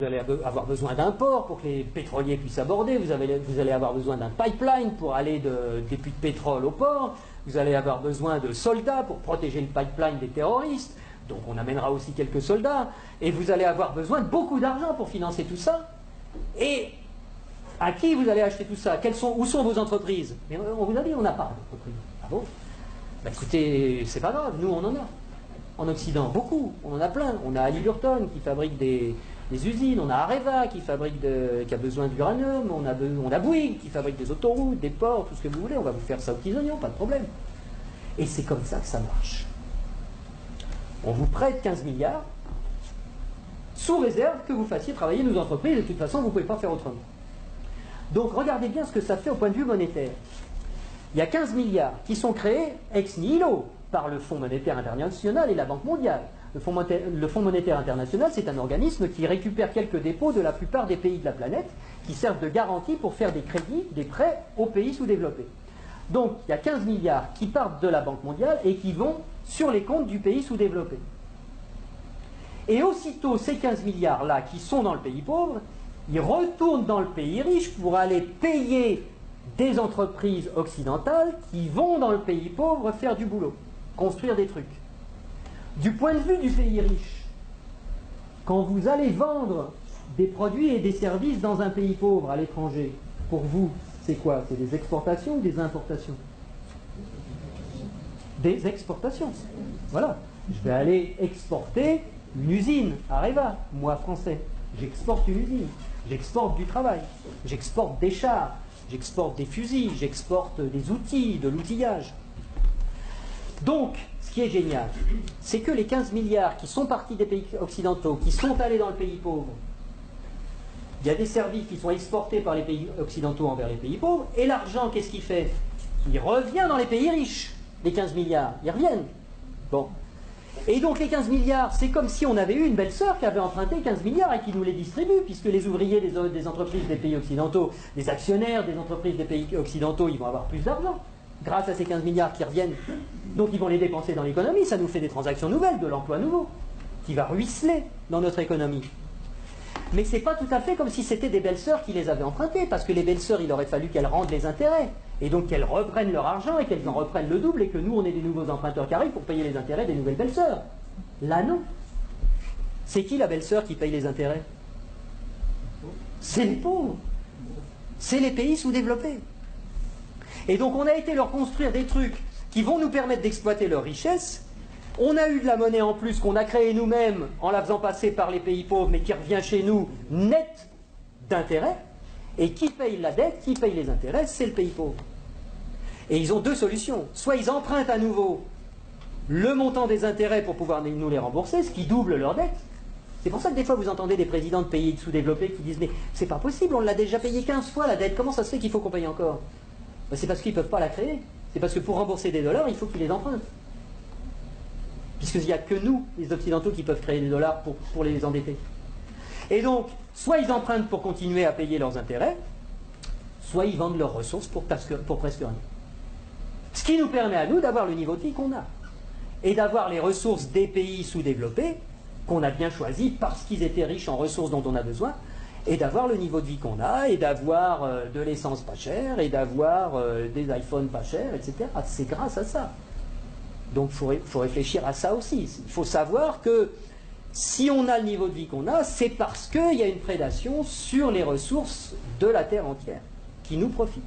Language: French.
Vous allez avoir besoin d'un port pour que les pétroliers puissent aborder, vous allez avoir besoin d'un pipeline pour aller des puits de pétrole au port, vous allez avoir besoin de soldats pour protéger le pipeline des terroristes, donc on amènera aussi quelques soldats, et vous allez avoir besoin de beaucoup d'argent pour financer tout ça. Et à qui vous allez acheter tout ça? Où sont vos entreprises? Mais on vous a dit, on n'a pas d'entreprise. Ah bon? Bah écoutez, c'est pas grave, nous on en a. En Occident, beaucoup, on en a plein. On a Halliburton qui fabrique des usines, on a Areva qui a besoin d'uranium, on a Bouygues qui fabrique des autoroutes, des ports, tout ce que vous voulez, on va vous faire ça aux petits oignons, pas de problème. Et c'est comme ça que ça marche. On vous prête 15 milliards, sous réserve que vous fassiez travailler nos entreprises, et de toute façon vous ne pouvez pas faire autrement. Donc regardez bien ce que ça fait au point de vue monétaire. Il y a 15 milliards qui sont créés ex nihilo par le Fonds monétaire international et la Banque mondiale. Le Fonds monétaire international, c'est un organisme qui récupère quelques dépôts de la plupart des pays de la planète qui servent de garantie pour faire des crédits, des prêts aux pays sous-développés. Donc, il y a 15 milliards qui partent de la Banque mondiale et qui vont sur les comptes du pays sous-développé. Et aussitôt, ces 15 milliards-là qui sont dans le pays pauvre, ils retournent dans le pays riche pour aller payer des entreprises occidentales qui vont dans le pays pauvre faire du boulot, construire des trucs. Du point de vue du pays riche, quand vous allez vendre des produits et des services dans un pays pauvre à l'étranger, pour vous, c'est quoi? C'est des exportations ou des importations? Des exportations. Voilà. Je vais aller exporter une usine, Areva, moi français. J'exporte une usine. J'exporte du travail. J'exporte des chars. J'exporte des fusils. J'exporte des outils, de l'outillage. Donc, ce qui est génial, c'est que les 15 milliards qui sont partis des pays occidentaux, qui sont allés dans le pays pauvre, il y a des services qui sont exportés par les pays occidentaux envers les pays pauvres, et l'argent, qu'est-ce qu'il fait? Il revient dans les pays riches, les 15 milliards, ils reviennent. Bon. Et donc les 15 milliards, c'est comme si on avait eu une belle-sœur qui avait emprunté 15 milliards et qui nous les distribue, puisque les ouvriers des entreprises des pays occidentaux, les actionnaires des entreprises des pays occidentaux, ils vont avoir plus d'argent, grâce à ces 15 milliards qui reviennent. Donc ils vont les dépenser dans l'économie, ça nous fait des transactions nouvelles, de l'emploi nouveau, qui va ruisseler dans notre économie. Mais c'est pas tout à fait comme si c'était des belles-sœurs qui les avaient empruntées, parce que les belles-sœurs, il aurait fallu qu'elles rendent les intérêts, et donc qu'elles reprennent leur argent, et qu'elles en reprennent le double, et que nous, on ait des nouveaux emprunteurs qui arrivent pour payer les intérêts des nouvelles belles-sœurs. Là, non. C'est qui la belle-sœur qui paye les intérêts? C'est les pauvres. C'est les pays sous-développés. Et donc on a été leur construire des trucs qui vont nous permettre d'exploiter leur richesse. On a eu de la monnaie en plus qu'on a créée nous-mêmes en la faisant passer par les pays pauvres, mais qui revient chez nous net d'intérêts. Et qui paye la dette, qui paye les intérêts, c'est le pays pauvre. Et ils ont deux solutions. Soit ils empruntent à nouveau le montant des intérêts pour pouvoir nous les rembourser, ce qui double leur dette. C'est pour ça que des fois vous entendez des présidents de pays sous-développés qui disent « Mais c'est pas possible, on l'a déjà payé 15 fois la dette, comment ça se fait qu'il faut qu'on paye encore ?» C'est parce qu'ils ne peuvent pas la créer. C'est parce que pour rembourser des dollars, il faut qu'ils les empruntent. Puisqu'il n'y a que nous, les Occidentaux, qui peuvent créer des dollars pour les endetter. Et donc, soit ils empruntent pour continuer à payer leurs intérêts, soit ils vendent leurs ressources pour presque rien. Ce qui nous permet à nous d'avoir le niveau de vie qu'on a. Et d'avoir les ressources des pays sous-développés, qu'on a bien choisis parce qu'ils étaient riches en ressources dont on a besoin, et d'avoir le niveau de vie qu'on a, et d'avoir de l'essence pas chère, et d'avoir des iPhones pas chers, etc. C'est grâce à ça. Donc il faut réfléchir à ça aussi. Il faut savoir que si on a le niveau de vie qu'on a, c'est parce qu'il y a une prédation sur les ressources de la Terre entière, qui nous profitent.